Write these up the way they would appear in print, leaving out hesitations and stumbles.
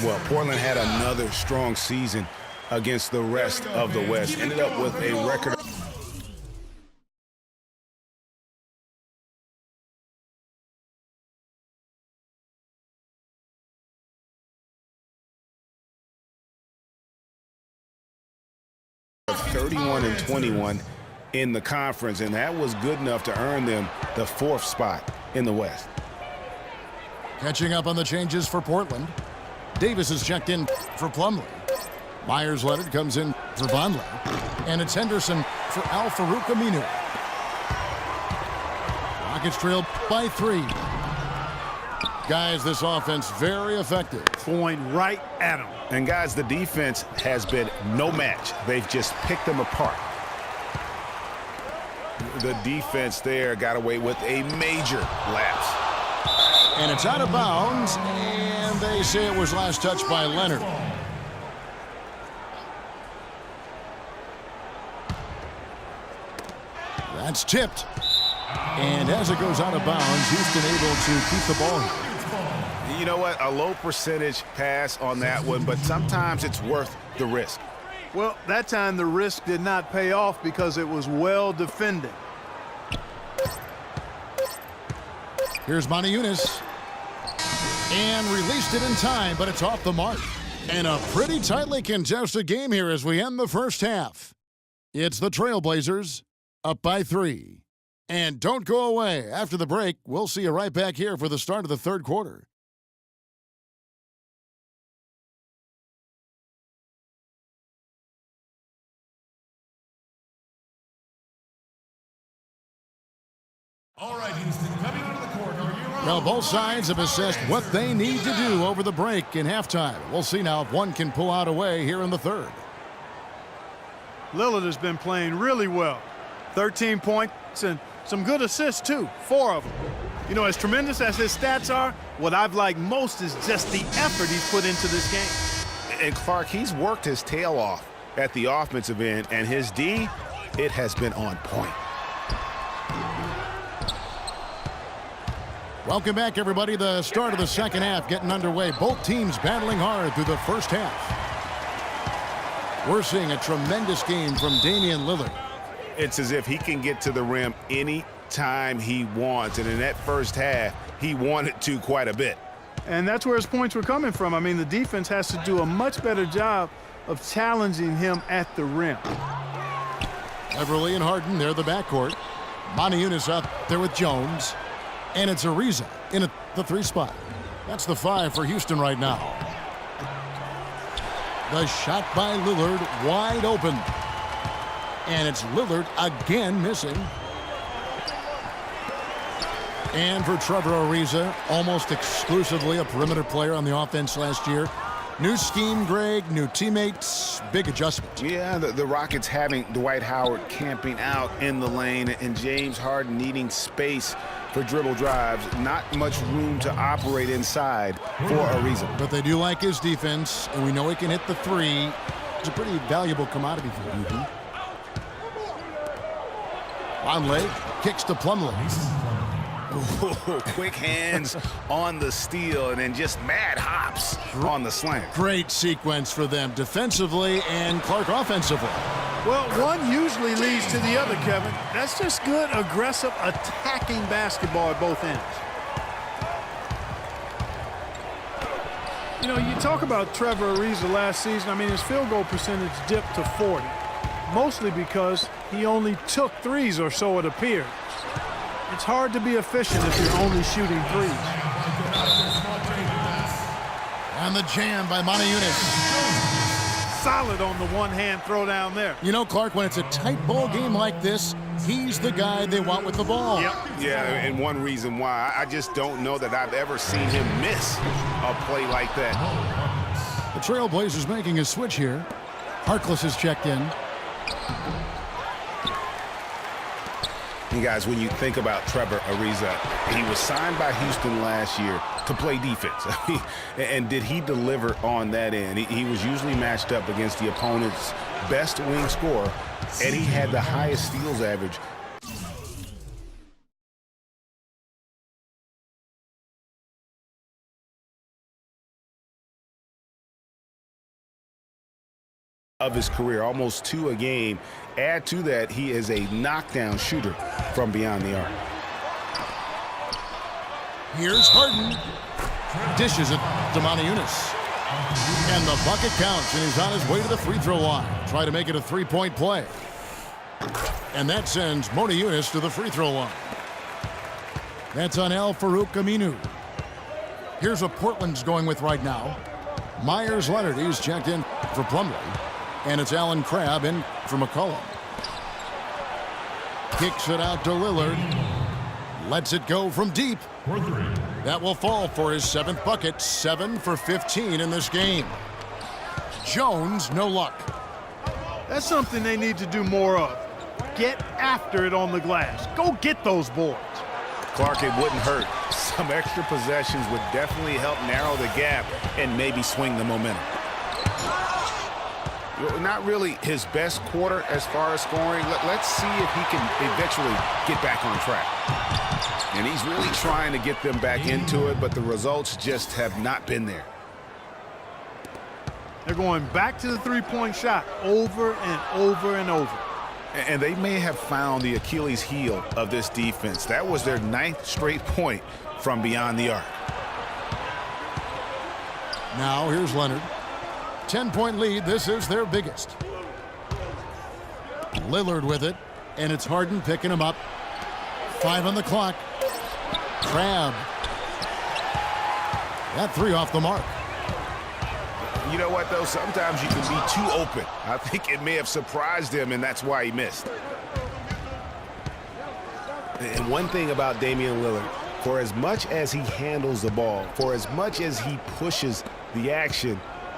well. Portland had another strong season against the rest of the West. Ended up with a record of 31-21 in the conference, and that was good enough to earn them the 4th spot in the West. Catching up on the changes for Portland. Davis is checked in for Plumlee. Myers-Leonard comes in for Vonleh. And it's Henderson for Al-Farouq Aminu. Rockets trailed by 3. Guys, this offense very effective. Going right at them. And guys, the defense has been no match. They've just picked them apart. The defense there got away with a major lapse. And it's out of bounds, and they say it was last touched by Leonard. That's tipped. And as it goes out of bounds, Houston able to keep the ball here. You know what? A low percentage pass on that one, but sometimes it's worth the risk. Well, that time the risk did not pay off because it was well defended. Here's Motiejunas. And released it in time, but it's off the mark. And a pretty tightly contested game here as we end the first half. It's the Trailblazers up by 3. And don't go away. After the break, we'll see you right back here for the start of the third quarter. All right, Houston, coming onto the court are your Well, both sides have assessed what they need to do over the break in halftime. We'll see now if one can pull out a way here in the third. Lillard has been playing really well. 13 points and some good assists, too. 4 of them. You know, as tremendous as his stats are, what I've liked most is just the effort he's put into this game. And Clark, he's worked his tail off at the offensive end, and his D, it has been on point. Welcome back, everybody. The start of the second half getting underway. Both teams battling hard through the first half. We're seeing a tremendous game from Damian Lillard. It's as if he can get to the rim any time he wants, and in that first half, he wanted to quite a bit. And that's where his points were coming from. I mean, the defense has to do a much better job of challenging him at the rim. Everly and Harden, they're the backcourt. Motiejunas out there with Jones. And it's Ariza in the 3 spot. That's the 5 for Houston right now. The shot by Lillard wide open. And it's Lillard again missing. And for Trevor Ariza, almost exclusively a perimeter player on the offense last year. New scheme, Greg, new teammates, big adjustment. Yeah, the Rockets having Dwight Howard camping out in the lane and James Harden needing space for dribble drives. Not much room to operate inside for Ariza. But they do like his defense, and we know he can hit the 3. It's a pretty valuable commodity for them. Vonleh kicks to Plumlee. Ooh, quick hands on the steal and then just mad hops on the slant. Great sequence for them defensively and Clark offensively. Well, one usually leads to the other, Kevin. That's just good, aggressive, attacking basketball at both ends. You know, you talk about Trevor Ariza last season. I mean, his field goal percentage dipped to 40, mostly because he only took 3s or so it appears. It's hard to be efficient if you're only shooting 3s. And the jam by Motiejunas. Solid on the one-hand throw down there. You know, Clark, when it's a tight ball game like this, he's the guy they want with the ball. Yep. Yeah, and one reason why, I just don't know that I've ever seen him miss a play like that. The Trailblazers making a switch here. Harkless is checked in. And guys, when you think about Trevor Ariza, he was signed by Houston last year to play defense. And did he deliver on that end? He was usually matched up against the opponent's best wing scorer, and he had the highest steals average of his career, almost 2 a game. Add to that, he is a knockdown shooter from beyond the arc. Here's Harden. Dishes it to Moniunas. And the bucket counts, and he's on his way to the free throw line. Try to make it a 3-point play. And that sends Moniunas to the free throw line. That's on Al-Farouq Aminu. Here's what Portland's going with right now. Myers Leonard, he's checked in for Plumlee. And it's Allen Crabbe in for McCollum. Kicks it out to Lillard. Lets it go from deep. That will fall for his 7th bucket. 7 for 15 in this game. Jones, no luck. That's something they need to do more of. Get after it on the glass. Go get those boards. Clark, it wouldn't hurt. Some extra possessions would definitely help narrow the gap and maybe swing the momentum. Not really his best quarter as far as scoring. Let's see if he can eventually get back on track. And he's really trying to get them back into it, but the results just have not been there. They're going back to the three-point shot over and over and over. And they may have found the Achilles heel of this defense. That was their 9th straight point from beyond the arc. Now here's Leonard. 10-point lead. This is their biggest. Lillard with it, and it's Harden picking him up. 5 on the clock. Crabbe. That 3 off the mark. You know what, though? Sometimes you can be too open. I think it may have surprised him, and that's why he missed. And one thing about Damian Lillard, for as much as he handles the ball, for as much as he pushes the action,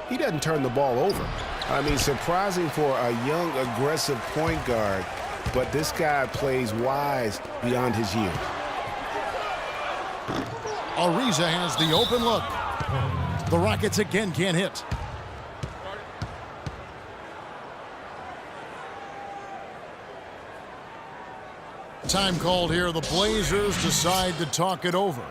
he doesn't turn the ball over. I mean, surprising for a young, aggressive point guard, but this guy plays wise beyond his years. Ariza has the open look. The Rockets again can't hit. Time called here. The Blazers decide to talk it over.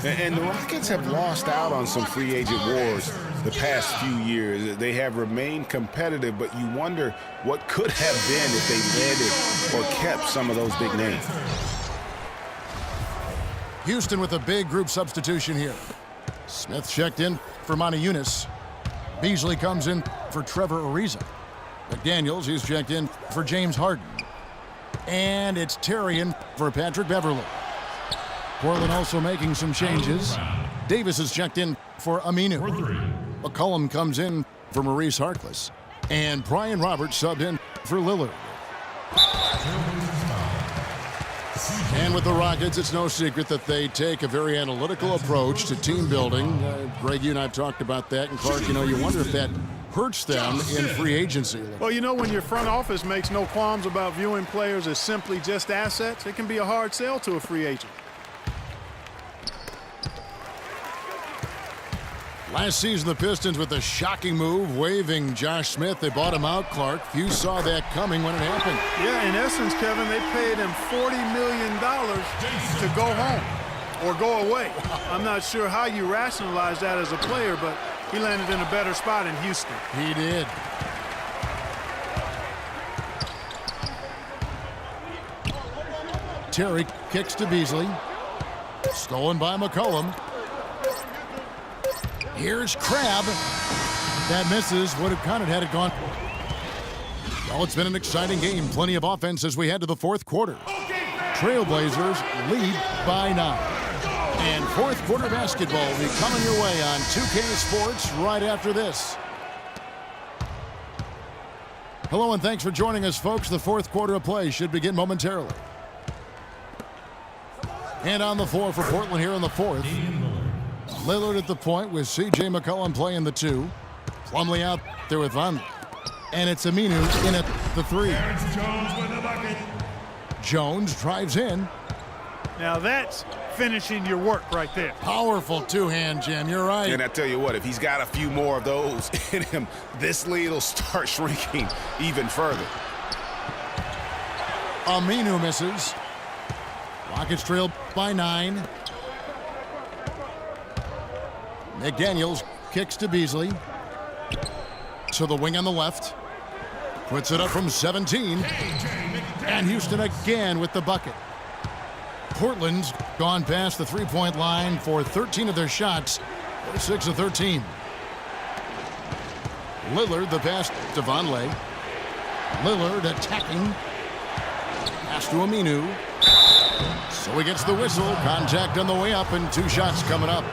And the Rockets have lost out on some free agent wars the past few years. They have remained competitive, but you wonder what could have been if they landed or kept some of those big names. Houston with a big group substitution here. Smith checked in for Moniunas. Beasley comes in for Trevor Ariza. McDaniels, he's checked in for James Harden. And it's Tarian for Patrick Beverley. Portland also making some changes. Davis is checked in for Aminu. McCollum comes in for Maurice Harkless. And Brian Roberts subbed in for Lillard. And with the Rockets, it's no secret that they take a very analytical approach to team building. Greg, you and I have talked about that. And Clark, you wonder if that hurts them in free agency. Well, when your front office makes no qualms about viewing players as simply just assets, it can be a hard sell to a free agent. Last season, the Pistons with a shocking move, waiving Josh Smith. They bought him out, Clark. Few saw that coming when it happened. Yeah, in essence, Kevin, they paid him $40 million to go home or go away. I'm not sure how you rationalize that as a player, but he landed in a better spot in Houston. He did. Terry kicks to Beasley. Stolen by McCollum. Here's Crabbe. That misses. Would have counted had it gone. Well, it's been an exciting game. Plenty of offense as we head to the fourth quarter. Trailblazers lead by 9. And fourth quarter basketball will be coming your way on 2K Sports right after this. Hello and thanks for joining us, folks. The fourth quarter of play should begin momentarily. And on the floor for Portland here in the fourth. Lillard at the point with C.J. McCollum playing the 2. Plumlee out there with Vonleh. And it's Aminu in at the 3. Jones drives in. Now that's finishing your work right there. Powerful two-hand jam. You're right. And I tell you what, if he's got a few more of those in him, this lead will start shrinking even further. Aminu misses. Rockets trail by 9. McDaniels kicks to Beasley. to the wing on the left. Puts it up from 17. And Houston again with the bucket. Portland's gone past the three-point line for 13 of their shots. They're 6 of 13. Lillard, the pass to Vonleh. Lillard attacking. Pass to Aminu. So he gets the whistle. Contact on the way up and 2 shots coming up.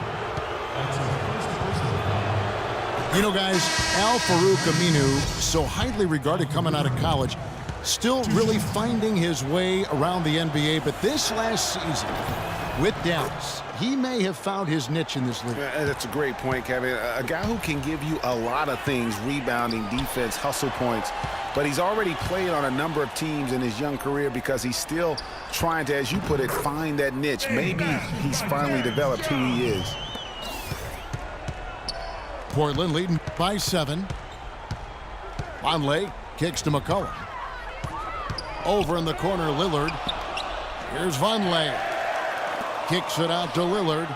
You know, guys, Al-Farouq Aminu, so highly regarded coming out of college, still really finding his way around the NBA. But this last season with Dallas, he may have found his niche in this league. That's a great point, Kevin. A guy who can give you a lot of things, rebounding, defense, hustle points. But he's already played on a number of teams in his young career because he's still trying to, as you put it, find that niche. Maybe he's finally developed who he is. Portland leading by 7. Vonleh kicks to McCollum. Over in the corner, Lillard. Here's Vonleh. Kicks it out to Lillard.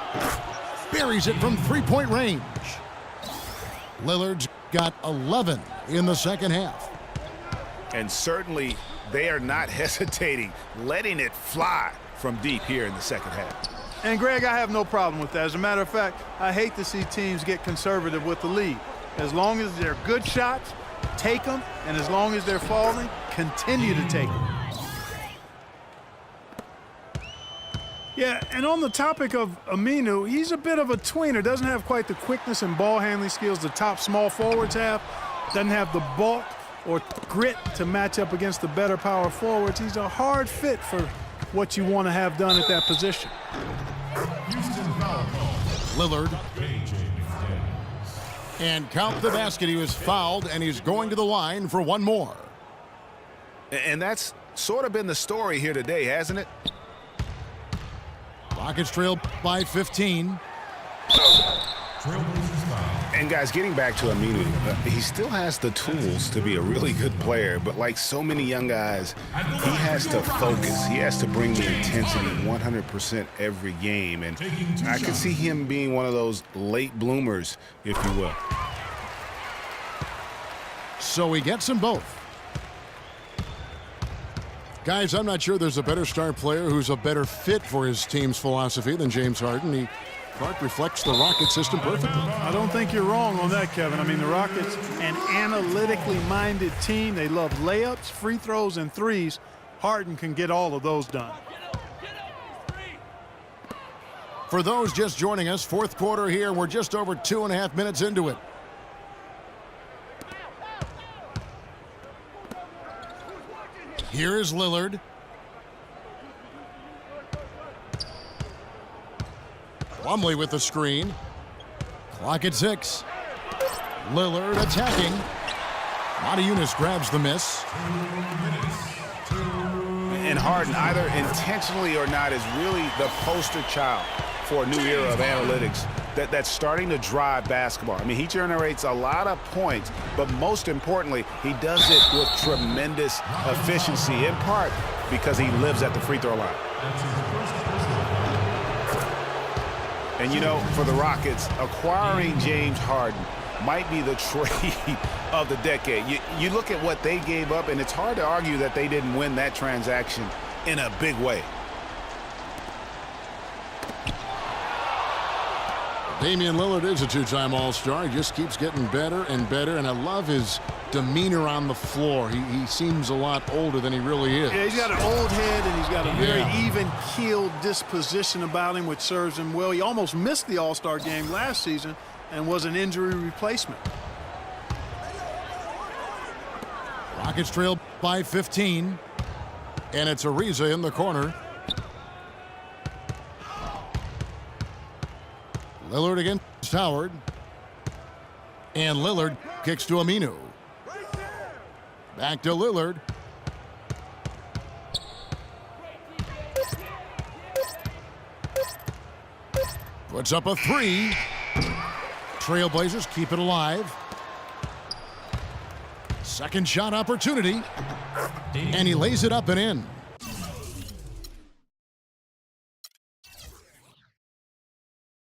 Buries it from three-point range. Lillard's got 11 in the second half. And certainly they are not hesitating, letting it fly from deep here in the second half. And, Greg, I have no problem with that. As a matter of fact, I hate to see teams get conservative with the lead. As long as they're good shots, take them. And as long as they're falling, continue to take them. Yeah, and on the topic of Aminu, he's a bit of a tweener. Doesn't have quite the quickness and ball handling skills the top small forwards have. Doesn't have the bulk or grit to match up against the better power forwards. He's a hard fit for what you want to have done at that position. Lillard. And count the basket. He was fouled, and he's going to the line for one more. And that's sort of been the story here today, hasn't it? Rockets trail by 15. And, guys, getting back to Aminu, he still has the tools to be a really good player, but like so many young guys, he has to focus. He has to bring the intensity 100% every game, and I can see him being one of those late bloomers, if you will. So he gets them both. Guys, I'm not sure there's a better star player who's a better fit for his team's philosophy than James Harden. Clark reflects the Rocket system perfectly. I don't think you're wrong on that, Kevin. I mean, the Rockets, an analytically minded team. They love layups, free throws, and threes. Harden can get all of those done. For those just joining us, fourth quarter here. We're just over 2.5 minutes into it. Here is Lillard. Plumlee with the screen. Clock at 6. Lillard attacking. Motiejunas grabs the miss. And Harden, either intentionally or not, is really the poster child for a new era of analytics that's starting to drive basketball. I mean, he generates a lot of points, but most importantly, he does it with tremendous efficiency, in part because he lives at the free throw line. And, you know, for the Rockets, acquiring James Harden might be the trade of the decade. You look at what they gave up, and it's hard to argue that they didn't win that transaction in a big way. Damian Lillard is a two-time All-Star. He just keeps getting better and better, and I love his demeanor on the floor. He seems a lot older than he really is. Yeah, he's got an old head, and he's got a very even-keeled disposition about him, which serves him well. He almost missed the All-Star game last season and was an injury replacement. Rockets trail by 15, and it's Ariza in the corner. Lillard against Howard. And Lillard kicks to Aminu. Back to Lillard. Puts up a 3. Trailblazers keep it alive. Second shot opportunity. And he lays it up and in.